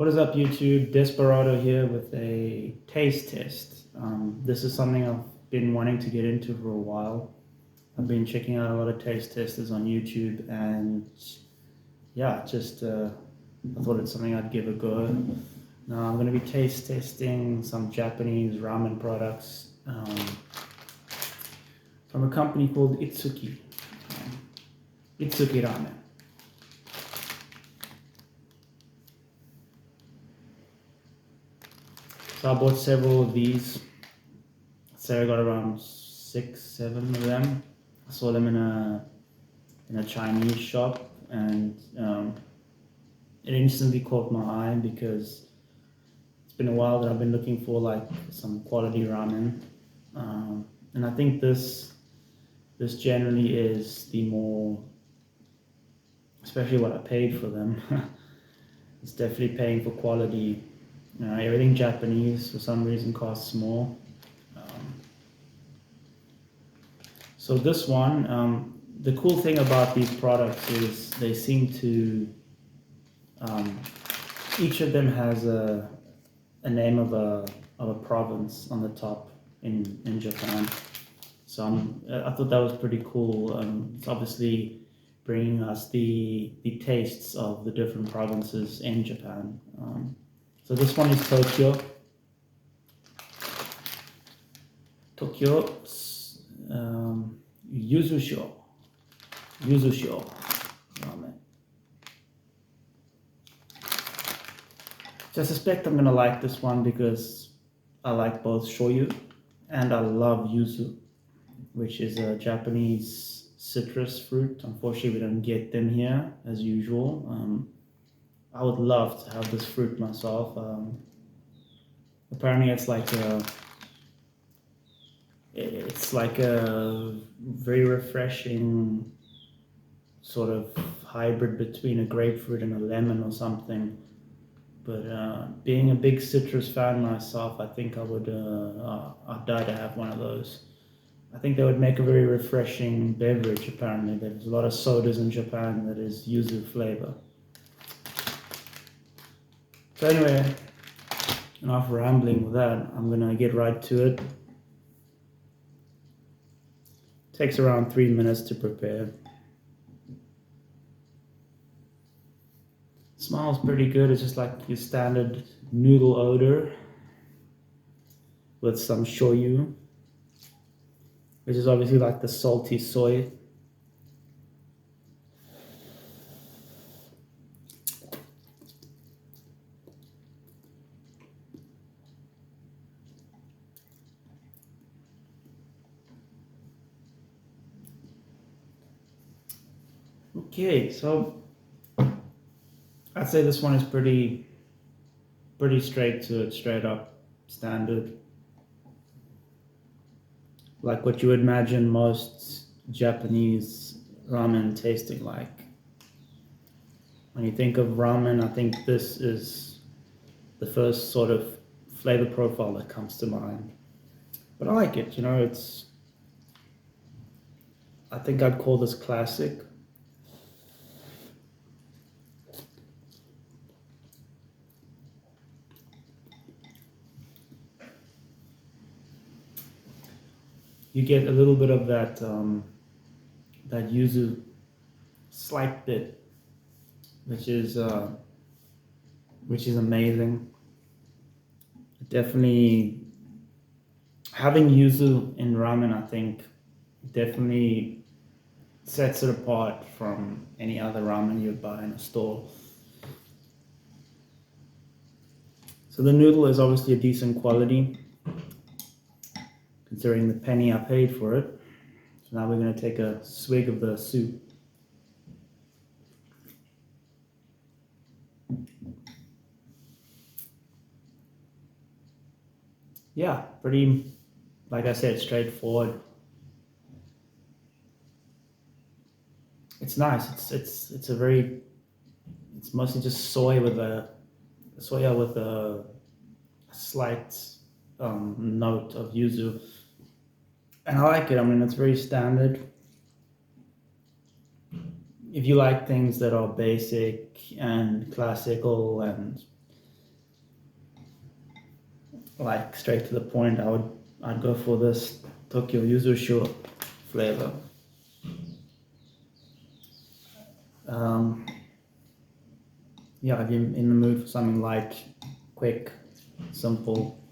What is up, YouTube? Desperado here with a taste test. This is something I've been wanting to get into for a while. I've been checking out a lot of taste testers on YouTube, and yeah, I thought it's something I'd give a go. Now I'm going to be taste testing some Japanese ramen products from a company called Itsuki Ramen. So I bought several of these. I'd say I got around 6, 7 of them. I saw them in a Chinese shop, and it instantly caught my eye because it's been a while that I've been looking for like some quality ramen, and I think this generally is the more, especially what I paid for them. It's definitely paying for quality. Everything Japanese for some reason costs more. So this one, the cool thing about these products is they seem to, each of them has a name of a province on the top in Japan. So I thought that was pretty cool. It's obviously bringing us the tastes of the different provinces in Japan. So this one is Tokyo. Yuzusho ramen. So I suspect I'm gonna like this one because I like both shoyu and I love yuzu, which is a Japanese citrus fruit. Unfortunately, we don't get them here as usual. I would love to have this fruit myself. Apparently, it's like a very refreshing sort of hybrid between a grapefruit and a lemon or something. But being a big citrus fan myself, I think I'd die to have one of those. I think they would make a very refreshing beverage. Apparently, there's a lot of sodas in Japan that is yuzu flavor. So anyway, enough rambling with that. I'm gonna get right to it. Takes around 3 minutes to prepare. Smells pretty good. It's just like your standard noodle odor with some shoyu, which is obviously like the salty soy. Okay, so I'd say this one is pretty straight to it, straight up, standard. Like what you would imagine most Japanese ramen tasting like. When you think of ramen, I think this is the first sort of flavor profile that comes to mind. But I like it, I think I'd call this classic. You get a little bit of that yuzu slight bit, which is amazing. Definitely having yuzu in ramen, I think, definitely sets it apart from any other ramen you'd buy in a store. So the noodle is obviously a decent quality, considering the penny I paid for it. So now we're going to take a swig of the soup. Yeah, pretty, like I said, straightforward. It's nice. It's mostly just soya with a slight note of yuzu. And I like it. I mean, it's very standard. If you like things that are basic and classical and like straight to the point, I'd go for this Tokyo Yuzu Shu flavor. Um, yeah, if you're in the mood for something light, quick, simple,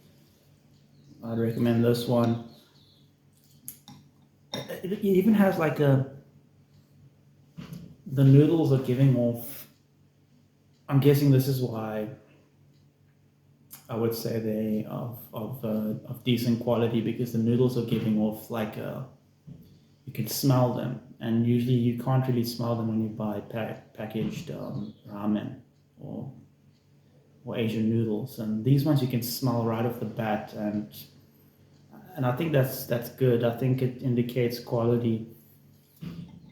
I'd recommend this one. It even has like the noodles are giving off. I'm guessing this is why I would say they of decent quality, because the noodles are giving off like you can smell them, and usually you can't really smell them when you buy packaged ramen or Asian noodles, and these ones you can smell right off the bat, and I think that's good. I think it indicates quality.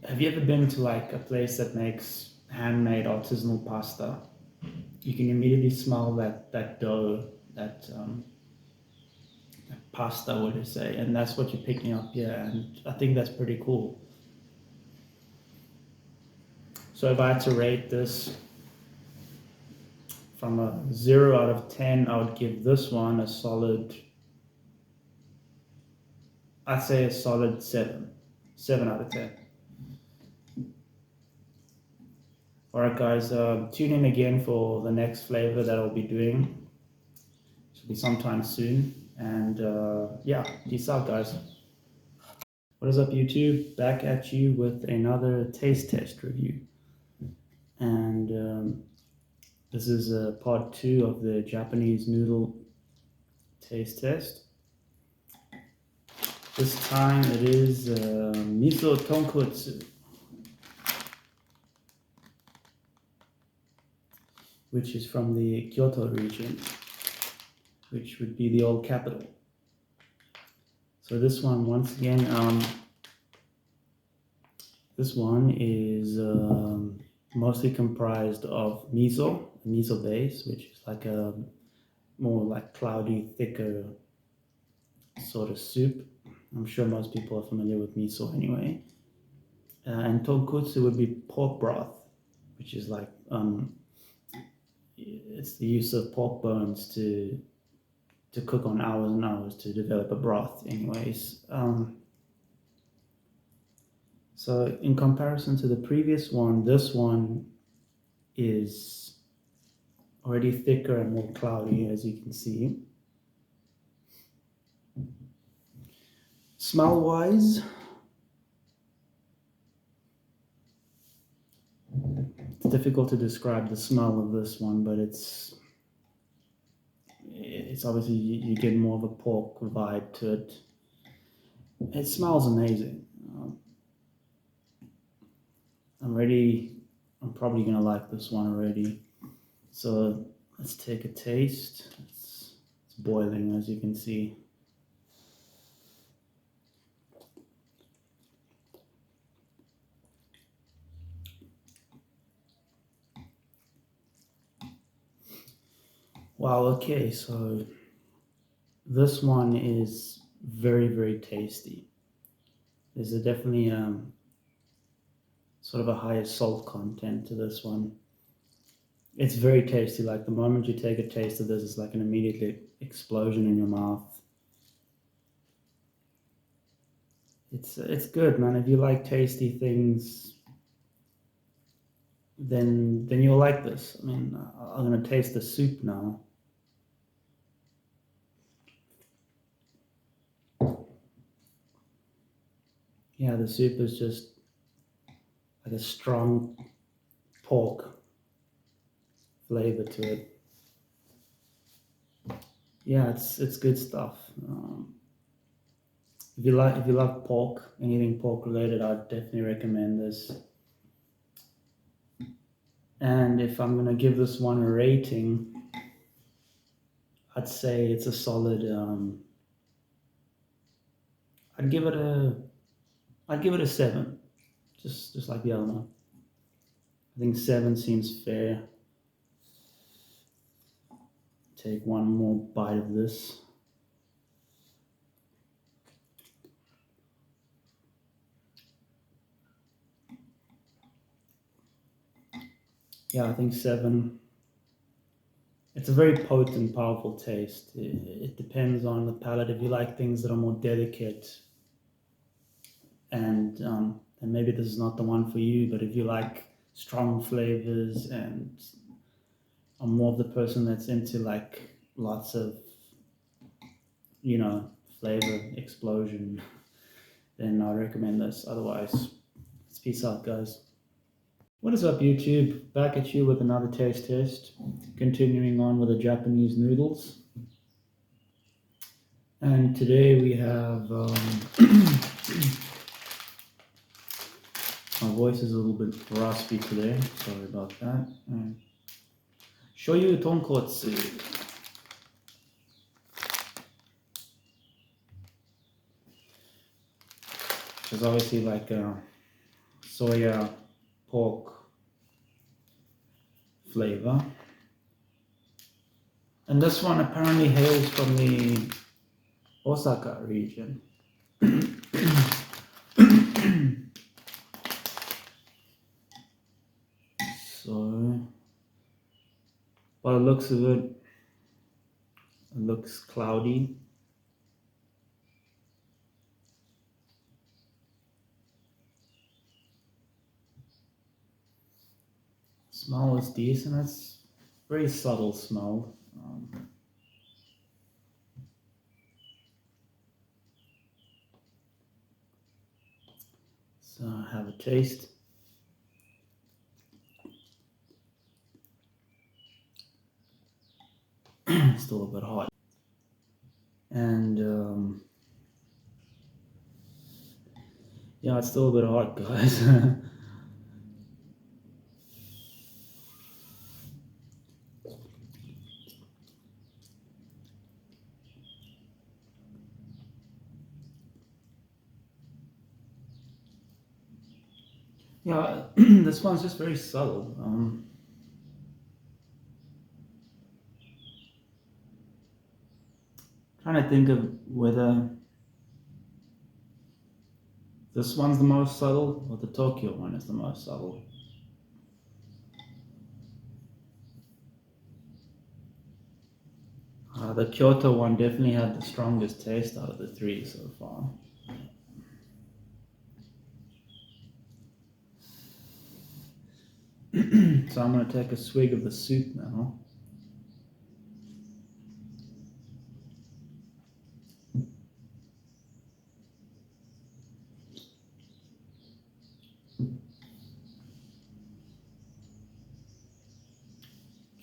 Have you ever been to like a place that makes handmade artisanal pasta? You can immediately smell that dough, that pasta, what do you say, and that's what you're picking up here, and I think that's pretty cool. So if I had to rate this from a 0 out of 10, I would give this one a solid, I'd say a solid 7. 7 out of 10. Alright guys, tune in again for the next flavor that I'll be doing. Should be sometime soon. And yeah, peace out guys. What is up YouTube? Back at you with another taste test review. And this is part 2 of the Japanese noodle taste test. This time it is miso tonkotsu, which is from the Kyoto region, which would be the old capital. So this one, once again, this one is mostly comprised of miso, a miso base, which is like a more like cloudy, thicker sort of soup. I'm sure most people are familiar with miso anyway. And tonkotsu would be pork broth, which is like it's the use of pork bones to cook on hours and hours to develop a broth anyways. So in comparison to the previous one, this one is already thicker and more cloudy, as you can see. Smell wise, it's difficult to describe the smell of this one, but it's obviously you get more of a pork vibe to it. It smells amazing. I'm probably gonna like this one already. So let's take a taste. It's boiling, as you can see. Wow, okay, so this one is very, very tasty. There's definitely sort of a higher salt content to this one. It's very tasty. Like the moment you take a taste of this, it's like an immediate explosion in your mouth. It's good, man. If you like tasty things, then you'll like this. I mean, I'm gonna taste the soup now. Yeah, the soup is just like a strong pork flavor to it. Yeah, it's good stuff. If you love pork, anything pork related, I'd definitely recommend this. And if I'm gonna give this one a rating, I'd say it's a solid. I'd give it a 7, just like the other one. I think 7 seems fair. Take one more bite of this. Yeah, I think 7. it's a very potent, powerful taste. It depends on the palate. If you like things that are more delicate, and maybe this is not the one for you, but if you like strong flavors and are more of the person that's into like lots of, flavor explosion, then I recommend this. Otherwise, it's peace out, guys. What is up, YouTube? Back at you with another taste test. Continuing on with the Japanese noodles. And today we have. My voice is a little bit raspy today. Sorry about that. Shoyu tonkotsu. Which is obviously like a soya pork flavor. And this one apparently hails from the Osaka region. So, by the looks of it, it looks cloudy. Smell is decent. It's very subtle smell. So have a taste. Still a bit hot. And yeah, it's still a bit hot, guys. Yeah, this one's just very subtle. Trying to think of whether this one's the most subtle or the Tokyo one is the most subtle. The Kyoto one definitely had the strongest taste out of the three so far. So I'm going to take a swig of the soup now.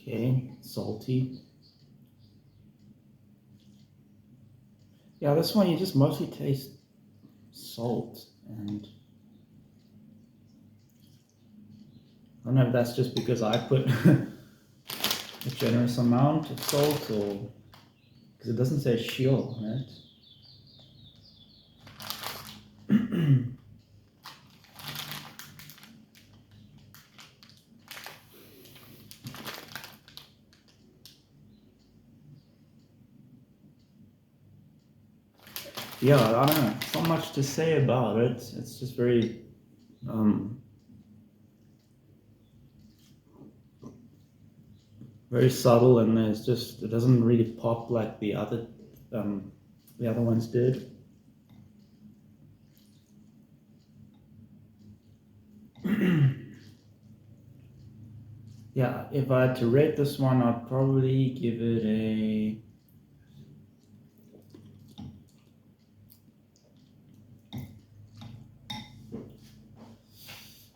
Okay, salty. Yeah, this one you just mostly taste salt, and I don't know if that's just because I put a generous amount of salt, or because it doesn't say shio, right? Yeah, I don't know. It's not much to say about it. It's just very very subtle, and it doesn't really pop like the other ones did. Yeah, if I had to rate this one, I'd probably give it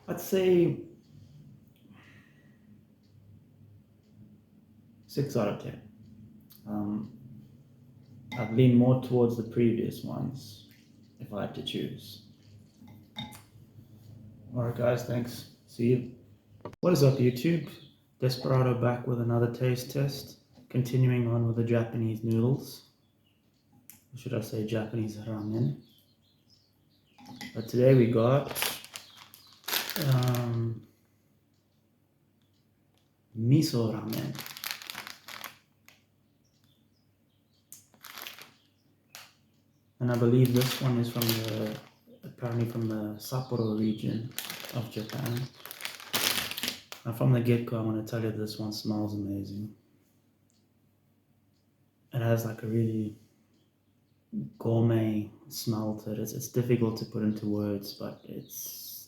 I'd say 6 out of 10. I'd lean more towards the previous ones if I had to choose. Alright guys, thanks. See you. What is up, YouTube? Desperado back with another taste test. Continuing on with the Japanese noodles. Or should I say Japanese ramen? But today we got miso ramen. And I believe this one is apparently from the Sapporo region of Japan. And from the get-go, I want to tell you this one smells amazing. it has like a really gourmet smell to it. It's difficult to put into words, but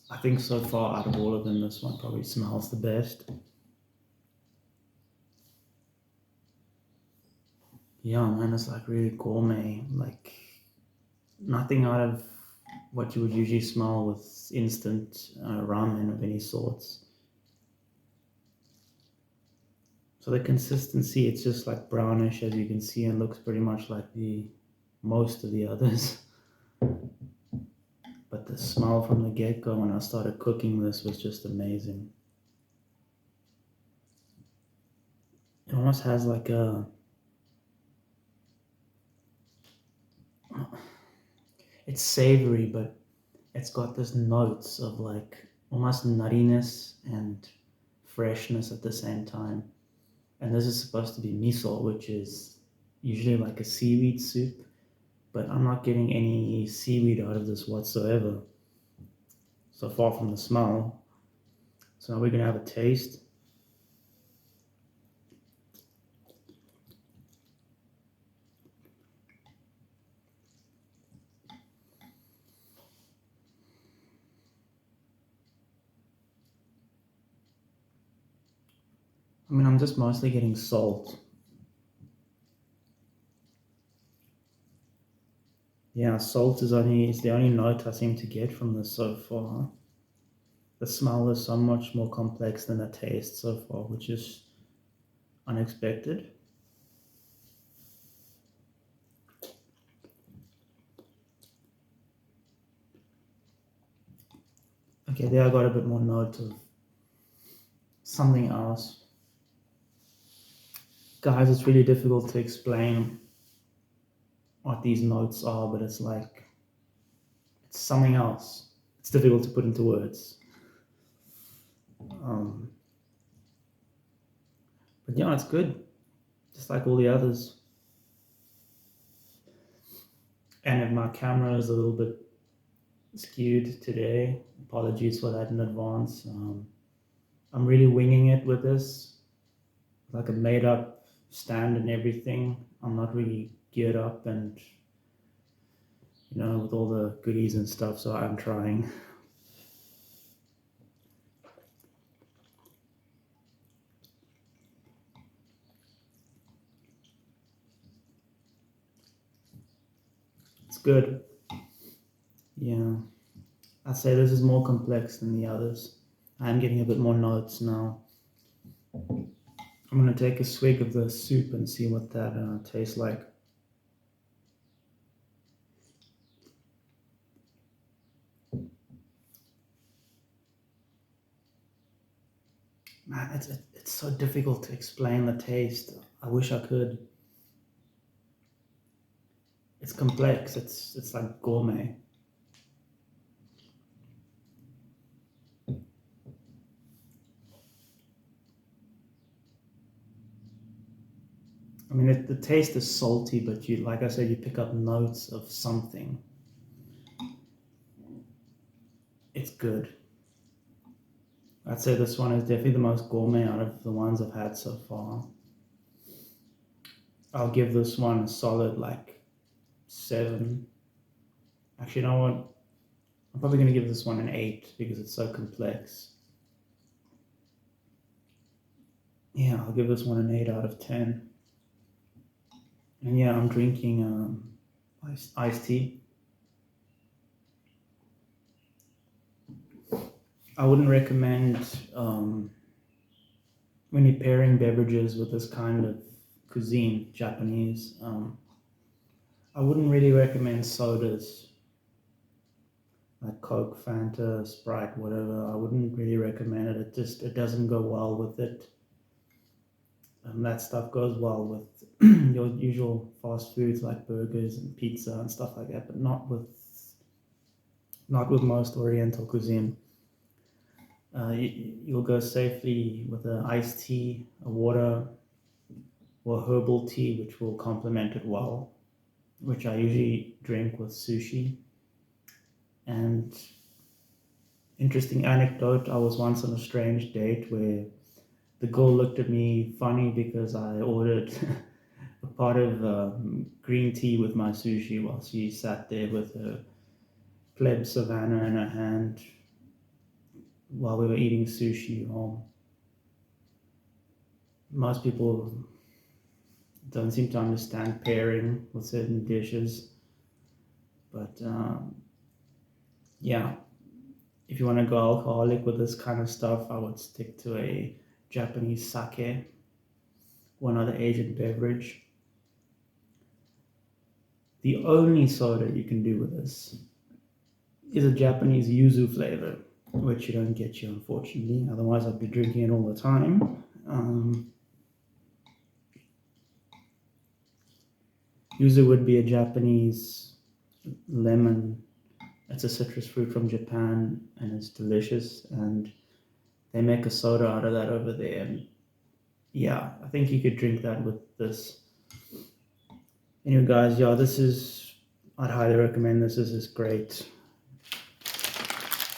I think so far out of all of them, this one probably smells the best. Yeah, man, it's like really gourmet, like nothing out of what you would usually smell with instant ramen of any sorts. So the consistency, it's just like brownish, as you can see, and looks pretty much like the most of the others. But the smell from the get-go when I started cooking this was just amazing. It almost has like it's savory, but it's got this notes of like almost nuttiness and freshness at the same time. And this is supposed to be miso, which is usually like a seaweed soup, but I'm not getting any seaweed out of this whatsoever, so far from the smell. So now we're gonna have a taste. I mean, I'm just mostly getting salt. Yeah, salt is the only note I seem to get from this so far. The smell is so much more complex than the taste so far, which is unexpected. Okay, there I got a bit more note of something else. Guys, it's really difficult to explain what these notes are, but it's like, it's something else. It's difficult to put into words. But yeah, it's good, just like all the others. And if my camera is a little bit skewed today, apologies for that in advance. I'm really winging it with this, like a made up stand and everything. I'm not really geared up and, with all the goodies and stuff, so I'm trying. It's good. Yeah. I'd say this is more complex than the others. I am getting a bit more notes now. I'm going to take a swig of the soup and see what that tastes like. Man, it's so difficult to explain the taste. I wish I could. It's complex. It's like gourmet. I mean, the taste is salty, but like I said, you pick up notes of something. It's good. I'd say this one is definitely the most gourmet out of the ones I've had so far. I'll give this one a solid like 7. Actually, you know what? I'm probably going to give this one an 8 because it's so complex. Yeah, I'll give this one an 8 out of 10. And yeah, I'm drinking iced tea. I wouldn't recommend when you're pairing beverages with this kind of cuisine, Japanese. I wouldn't really recommend sodas like Coke, Fanta, Sprite, whatever. I wouldn't really recommend it. It doesn't go well with it. That stuff goes well with your usual fast foods like burgers and pizza and stuff like that, but not with most Oriental cuisine. You'll go safely with an iced tea, a water, or herbal tea, which will complement it well, which I usually drink with sushi. And interesting anecdote, I was once on a strange date where the girl looked at me funny because I ordered a pot of green tea with my sushi while she sat there with her pleb Savannah in her hand while we were eating sushi home. Most people don't seem to understand pairing with certain dishes, but yeah, if you want to go alcoholic with this kind of stuff, I would stick to a Japanese sake, one other Asian beverage. The only soda you can do with this is a Japanese yuzu flavor, which you don't get here, unfortunately. Otherwise, I'd be drinking it all the time. Yuzu would be a Japanese lemon. It's a citrus fruit from Japan, and it's delicious. And they make a soda out of that over there. And yeah, I think you could drink that with this. Anyway, guys, yeah, I'd highly recommend this. This is great.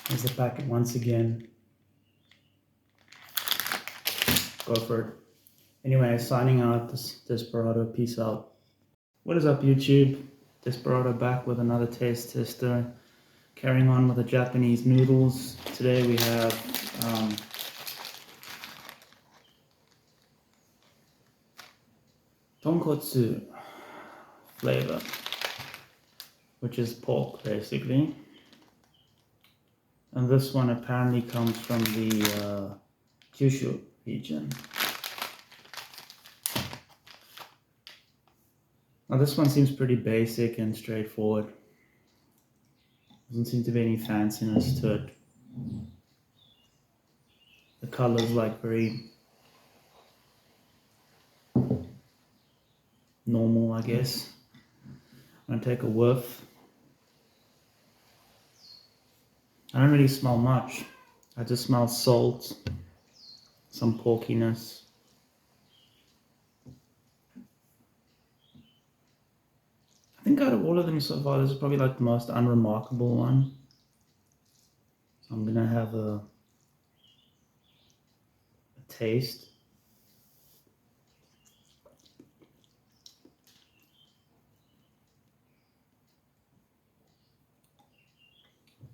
Here's the packet once again. Go for it. Anyway, signing out. Desperado. Peace out. What is up, YouTube? Desperado back with another taste tester. Carrying on with the Japanese noodles. Today we have tonkotsu flavor, which is pork basically. And this one apparently comes from the Kyushu region. Now this one seems pretty basic and straightforward. Doesn't seem to be any fanciness to it. The color's like very normal, I guess. I'm gonna take a whiff. I don't really smell much. I just smell salt, some porkiness. I think out of all of them so far, this is probably like the most unremarkable one. So I'm gonna have a taste.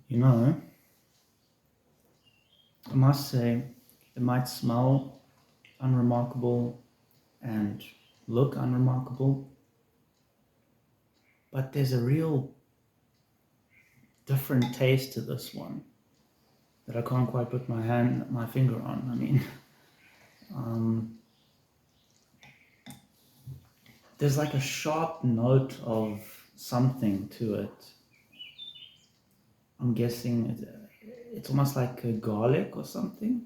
You know, I must say, it might smell unremarkable and look unremarkable, but there's a real different taste to this one that I can't quite put my finger on. I mean, there's like a sharp note of something to it. I'm guessing it's almost like a garlic or something.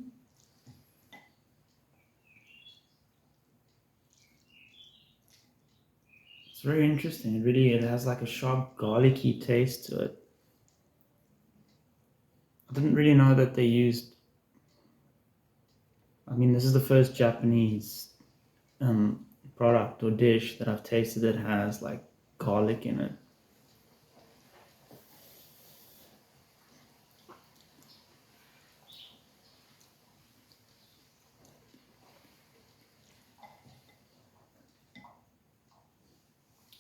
It's very interesting. It has like a sharp garlicky taste to it. I didn't really know that they used, I mean, this is the first Japanese product or dish that I've tasted that has like garlic in it.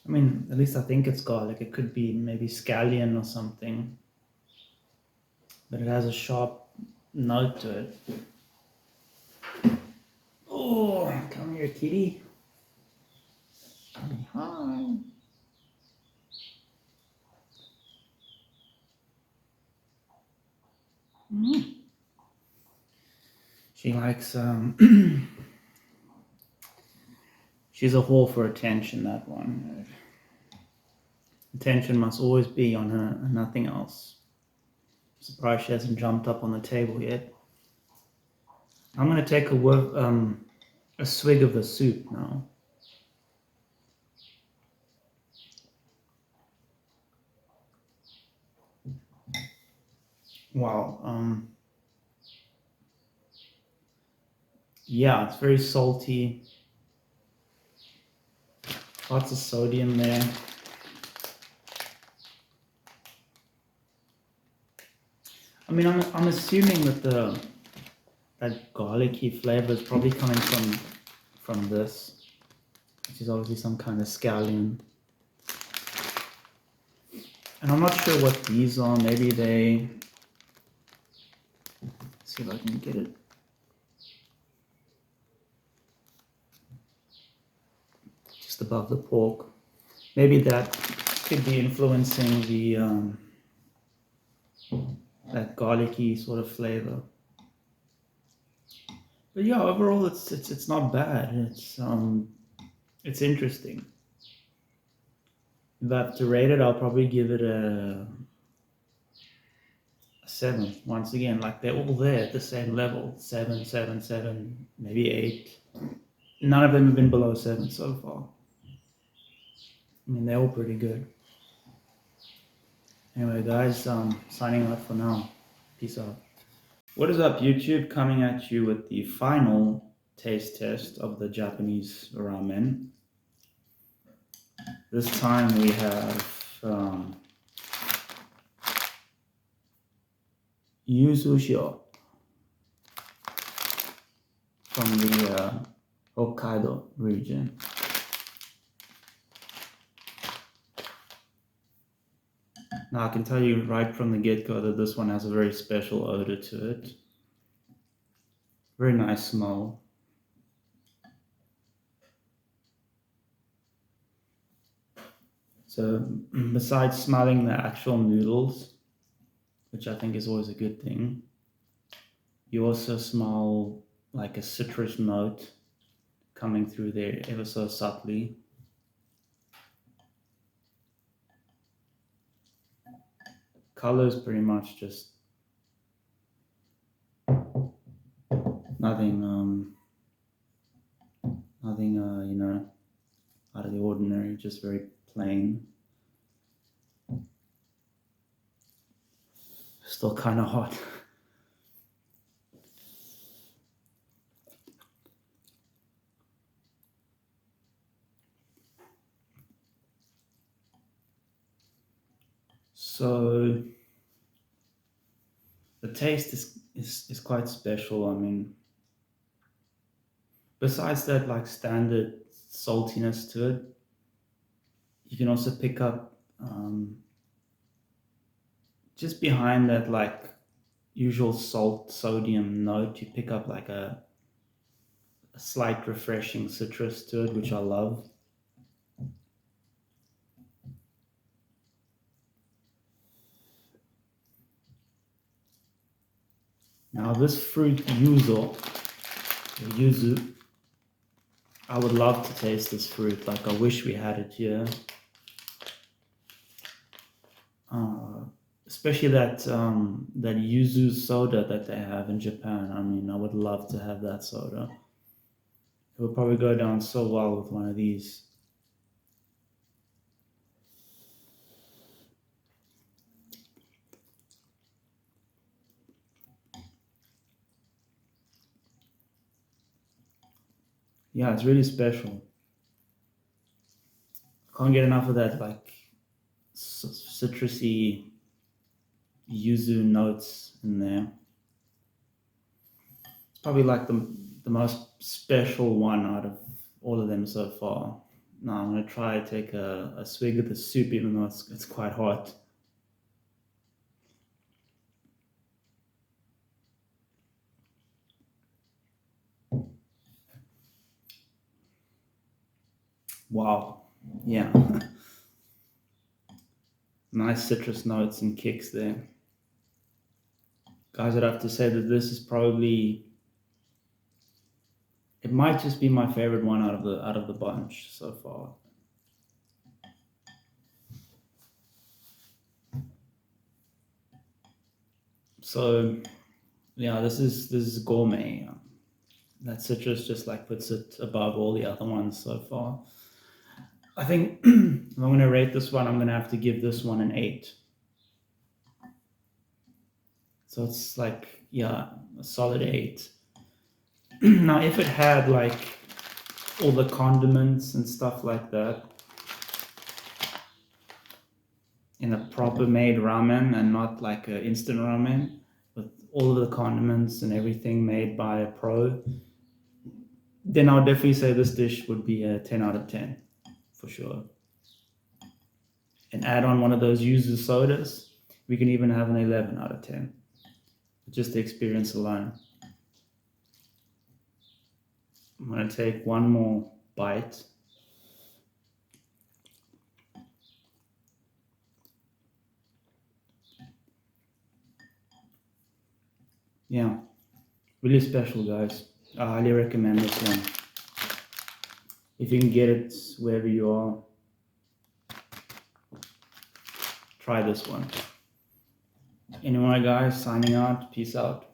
I mean, at least I think it's garlic. It could be maybe scallion or something. But it has a sharp note to it. Oh, come here, kitty. Hi. She likes, she's a whore for attention, that one. Attention must always be on her and nothing else. I'm surprised she hasn't jumped up on the table yet. I'm going to take a swig of the soup now. Wow. Yeah, it's very salty. Lots of sodium there. I mean, I'm assuming that that garlicky flavor is probably coming from this. which is obviously some kind of scallion. And I'm not sure what these are. Maybe they... Let's see if I can get it. Just above the pork. Maybe that could be influencing the that garlicky sort of flavor. But yeah, overall it's not bad. It's interesting. If I have to rate it, I'll probably give it a 7. Once again, like they're all there at the same level. 7, 7, 7, maybe 8. None of them have been below 7 so far. I mean, they're all pretty good. Anyway, guys, signing out for now. Peace out. What is up, YouTube? Coming at you with the final taste test of the Japanese ramen. This time we have Yuzushio from the Hokkaido region. Now I can tell you right from the get-go that this one has a very special odor to it. Very nice smell. So besides smelling the actual noodles, which I think is always a good thing, you also smell like a citrus note coming through there ever so subtly. Color is pretty much just nothing you know, out of the ordinary, just very plain. Still kind of hot. So the taste is quite special. I mean, besides that like standard saltiness to it, you can also pick up just behind that like usual salt sodium note, you pick up like a slight refreshing citrus to it, which I love. Now this fruit yuzu, I would love to taste this fruit. Like I wish we had it here. Especially that that yuzu soda that they have in Japan. I mean, I would love to have that soda. It would probably go down so well with one of these. Yeah, it's really special. Can't get enough of that like citrusy yuzu notes in there. It's probably like the most special one out of all of them so far. Now I'm gonna try to take a swig of the soup, even though it's quite hot. Wow, yeah. Nice citrus notes and kicks there. Guys, I'd have to say that this is probably, it might just be my favorite one out of the bunch so far. So yeah, this is gourmet. That citrus just like puts it above all the other ones so far. I think if I'm going to rate this one, I'm going to have to give this one an 8. So it's like, yeah, a solid 8. Now, if it had like all the condiments and stuff like that in a proper made ramen and not like an instant ramen with all of the condiments and everything made by a pro, then I would definitely say this dish would be a 10 out of 10 for sure. And add on one of those yuzu sodas, we can even have an 11 out of 10. Just the experience alone. I'm going to take one more bite. Yeah, really special, guys. I highly recommend this one. If you can get it wherever you are, try this one. Anyway, guys, signing out. Peace out.